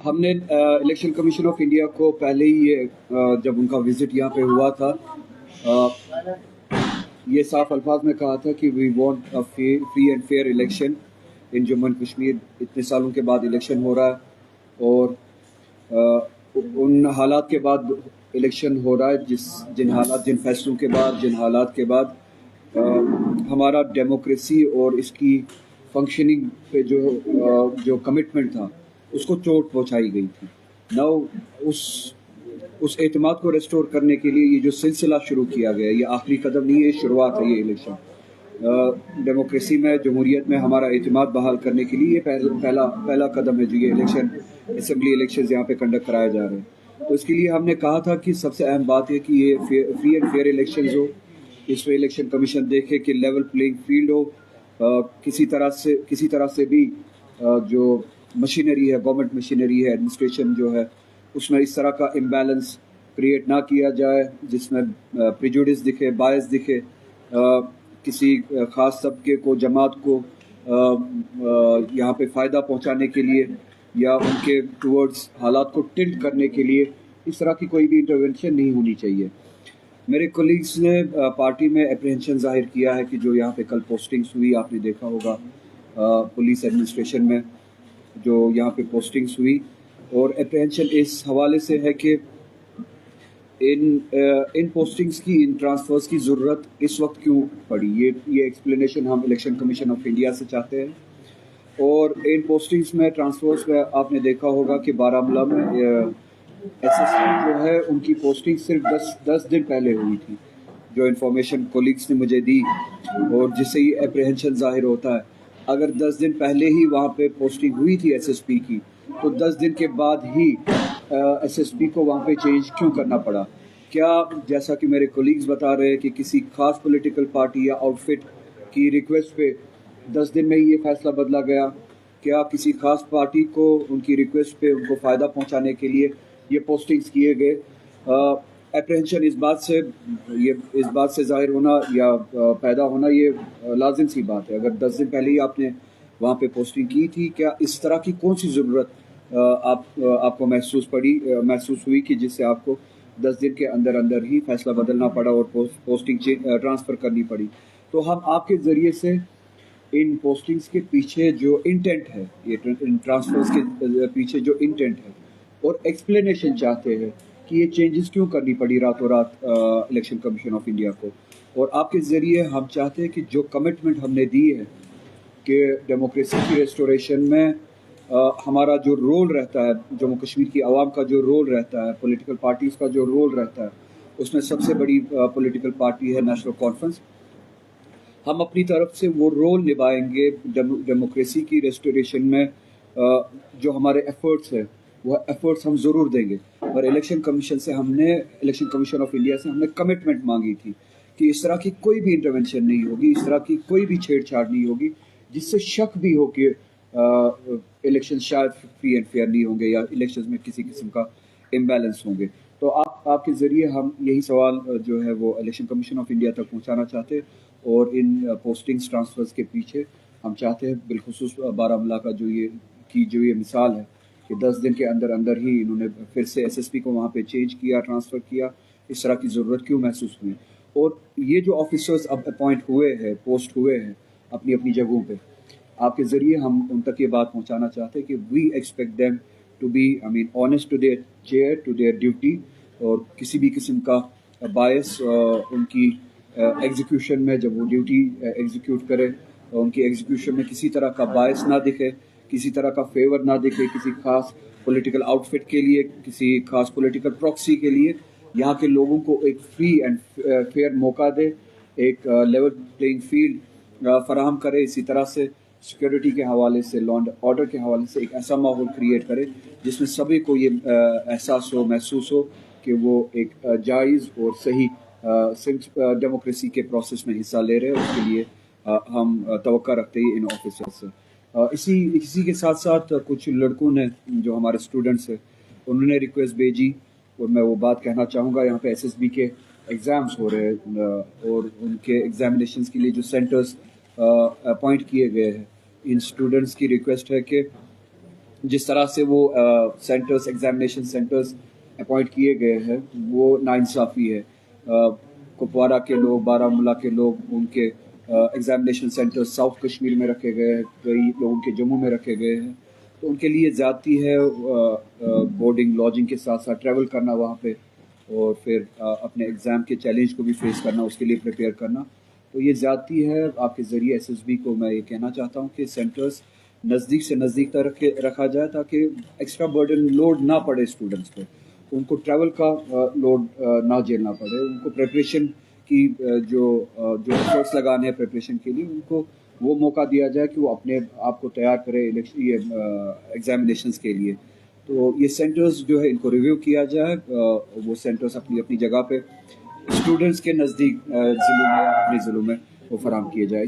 ہم نے election commission of India کو پہلے ہی جب ان کا وزٹ یہاں پہ ہوا تھا یہ صاف الفاظ میں کہا تھا کہ we want a free and fair election in Jammu and Kashmir. اتنے سالوں کے بعد الیکشن ہو رہا ہے اور ان حالات کے بعد الیکشن ہو رہا ہے جن فیصلوں کے بعد جن حالات کے بعد ہمارا ڈیموکریسی اور اس کی فنکشننگ پہ جو کمٹمنٹ تھا اس کو چوٹ پہنچائی گئی تھی. نو اس اعتماد کو ریسٹور کرنے کے لیے یہ جو سلسلہ شروع کیا گیا یہ آخری قدم نہیں ہے، شروعات ہے یہ الیکشن. ڈیموکریسی میں جمہوریت میں ہمارا اعتماد بحال کرنے کے لیے یہ پہلا قدم ہے جو یہ الیکشن اسمبلی الیکشنز یہاں پہ کنڈکٹ کرائے جا رہے ہیں. تو اس کے لیے ہم نے کہا تھا کہ سب سے اہم بات ہے کہ یہ فری اینڈ فیئر الیکشنز ہو. اس میں الیکشن کمیشن دیکھے کہ لیول پلینگ فیلڈ ہو. کسی طرح سے بھی جو مشینری ہے، گورنمنٹ مشینری ہے، ایڈمنسٹریشن جو ہے، اس میں اس طرح کا امبیلنس کریٹ نہ کیا جائے جس میں پریجوڈس دکھے، باعث دکھے، کسی خاص طبقے کو، جماعت کو یہاں پہ فائدہ پہنچانے کے لیے یا ان کے ٹورڈز حالات کو ٹلٹ کرنے کے لیے اس طرح کی کوئی بھی انٹرونشن نہیں ہونی چاہیے. میرے کولیگز نے پارٹی میں اپریہنشن ظاہر کیا ہے کہ جو یہاں پہ کل پوسٹنگز ہوئی، آپ نے دیکھا ہوگا پولیس ایڈمنسٹریشن میں جو یہاں پہ پوسٹنگز ہوئی، اور اپریہنشن اس حوالے سے ہے کہ ان پوسٹنگز کی، ان ٹرانسفرز کی ضرورت اس وقت کیوں پڑی. یہ ایکسپلینیشن ہم الیکشن کمیشن آف انڈیا سے چاہتے ہیں. اور ان پوسٹنگز میں، ٹرانسفرز میں آپ نے دیکھا ہوگا کہ بارہمولہ میں ایس ایس پی جو ہے ان کی پوسٹنگ صرف 10 دن پہلے ہوئی تھی. جو انفارمیشن کولیگز نے مجھے دی اور جس سے یہ اپریہنشن ظاہر ہوتا ہے، اگر 10 دن پہلے ہی وہاں پہ پوسٹنگ ہوئی تھی ایس ایس پی کی تو 10 دن کے بعد ہی ایس ایس پی کو وہاں پہ چینج کیوں کرنا پڑا؟ کیا جیسا کہ میرے کولیگز بتا رہے ہیں کہ کسی خاص پولیٹیکل پارٹی یا آؤٹ فٹ کی ریکویسٹ پہ 10 دن میں ہی یہ فیصلہ بدلا گیا؟ کیا کسی خاص پارٹی کو ان کی ریکویسٹ پہ ان کو فائدہ پہنچانے کے لیے یہ پوسٹنگز کیے گئے؟ اپریہنشن اس بات سے ظاہر ہونا یا پیدا ہونا یہ لازم سی بات ہے. اگر 10 دن پہلے ہی آپ نے وہاں پہ پوسٹنگ کی تھی، کیا اس طرح کی کون سی ضرورت آپ کو محسوس ہوئی کہ جس سے آپ کو 10 دن کے اندر ہی فیصلہ بدلنا پڑا اور پوسٹنگ ٹرانسفر کرنی پڑی؟ تو ہم آپ کے ذریعے سے ان پوسٹنگز کے پیچھے جو انٹینٹ ہے، ان ٹرانسفرز کے پیچھے جو انٹینٹ ہے اور ایکسپلینیشن چاہتے ہیں کہ یہ چینجز کیوں کرنی پڑی راتوں رات الیکشن کمیشن آف انڈیا کو. اور آپ کے ذریعے ہم چاہتے ہیں کہ جو کمٹمنٹ ہم نے دی ہے کہ ڈیموکریسی کی ریسٹوریشن میں ہمارا جو رول رہتا ہے، جموں کشمیر کی عوام کا جو رول رہتا ہے، پولیٹیکل پارٹیز کا جو رول رہتا ہے، اس میں سب سے بڑی پولیٹیکل پارٹی ہے نیشنل کانفرنس. ہم اپنی طرف سے وہ رول نبھائیں گے ڈیموکریسی کی ریسٹوریشن میں. جو ہمارے ایفرٹس ہیں وہ ایفرٹس ہم ضرور دیں گے. اور الیکشن کمیشن آف انڈیا سے ہم نے کمٹمنٹ مانگی تھی کہ اس طرح کی کوئی بھی انٹرونشن نہیں ہوگی، اس طرح کی کوئی بھی چھیڑ چھاڑ نہیں ہوگی جس سے شک بھی ہو کہ الیکشن شاید فری اینڈ فیئر نہیں ہوں گے یا الیکشنز میں کسی قسم کا امبیلنس ہوں گے. تو آپ کے ذریعے ہم یہی سوال جو ہے وہ الیکشن کمیشن آف انڈیا تک پہنچانا چاہتے ہیں. اور ان پوسٹنگز ٹرانسفرز کے پیچھے ہم چاہتے ہیں، بالخصوص بارہمولہ کا جو یہ مثال ہے کہ 10 دن کے اندر ہی انہوں نے پھر سے ایس ایس پی کو وہاں پہ چینج کیا، ٹرانسفر کیا. اس طرح کی ضرورت کیوں محسوس ہوئی؟ اور یہ جو آفیسرز اب اپوائنٹ ہوئے ہیں، پوسٹ ہوئے ہیں اپنی جگہوں پہ، آپ کے ذریعے ہم ان تک یہ بات پہنچانا چاہتے ہیں کہ we expect them to be honest to their chair, to their duty, اور کسی بھی قسم کا باعث ان کی ایگزیکیوشن میں، جب وہ ڈیوٹی ایگزیکیوٹ کرے، ان کی ایگزیکیوشن میں کسی طرح کا باعث نہ دکھے، کسی طرح کا فیور نہ دکھے کسی خاص پولیٹیکل آؤٹ فٹ کے لیے، کسی خاص پولیٹیکل پراکسی کے لیے. یہاں کے لوگوں کو ایک فری اینڈ فیئر موقع دے، ایک لیول پلینگ فیلڈ فراہم کرے. اسی طرح سے سیکیورٹی کے حوالے سے، لا اینڈ آرڈر کے حوالے سے ایک ایسا ماحول کریٹ کرے جس میں سبھی کو یہ احساس ہو، محسوس ہو کہ وہ ایک جائز اور صحیح ڈیموکریسی کے پروسیس میں حصہ لے رہے ہیں. اس کے لیے ہم توقع رکھتے ہیں ان آفیسر سے. اسی کے ساتھ ساتھ کچھ لڑکوں نے، جو ہمارے اسٹوڈنٹس ہیں، انہوں نے ریکویسٹ بھیجی، اور میں وہ بات کہنا چاہوں گا. یہاں پہ ایس ایس بی کے ایگزامس ہو رہے ہیں اور ان کے ایگزامینیشنس کے لیے جو سینٹرز اپوائنٹ کیے گئے ہیں، ان اسٹوڈنٹس کی ریکویسٹ ہے کہ جس طرح سے وہ سینٹرز ایگزامینیشن سینٹرز اپوائنٹ کیے گئے ہیں وہ ناانصافی ہے. کپوارہ کے لوگ، بارہ کے لوگ، ان کے ایگزامینیشن سینٹر ساؤتھ کشمیر میں رکھے گئے ہیں، کئی لوگوں کے جموں میں رکھے گئے ہیں. تو ان کے لیے زیادتی ہے بورڈنگ لاجنگ کے ساتھ ساتھ ٹریول کرنا وہاں پہ، اور پھر اپنے ایگزام کے چیلنج کو بھی فیس کرنا، اس کے لیے پریپیئر کرنا. تو یہ زیادتی ہے. آپ کے ذریعے SSB کو میں یہ کہنا چاہتا ہوں کہ سینٹرز نزدیک سے نزدیک تک رکھا جائے تاکہ ایکسٹرا برڈن لوڈ نہ پڑے اسٹوڈنٹس پہ، ان کو ٹریول کا لوڈ نہ جھیلنا پڑے، ان کو پریپریشن کی جو ایفرٹس لگانے ہیں پریپریشن کے لیے، ان کو وہ موقع دیا جائے کہ وہ اپنے آپ کو تیار کرے ایگزامینیشنس کے لیے. تو یہ سینٹرز جو ہے ان کو ریویو کیا جائے، وہ سینٹرز اپنی اپنی جگہ پہ اسٹوڈنٹس کے نزدیک ضلعوں میں، اپنے ضلعوں میں وہ فراہم کیے جائے.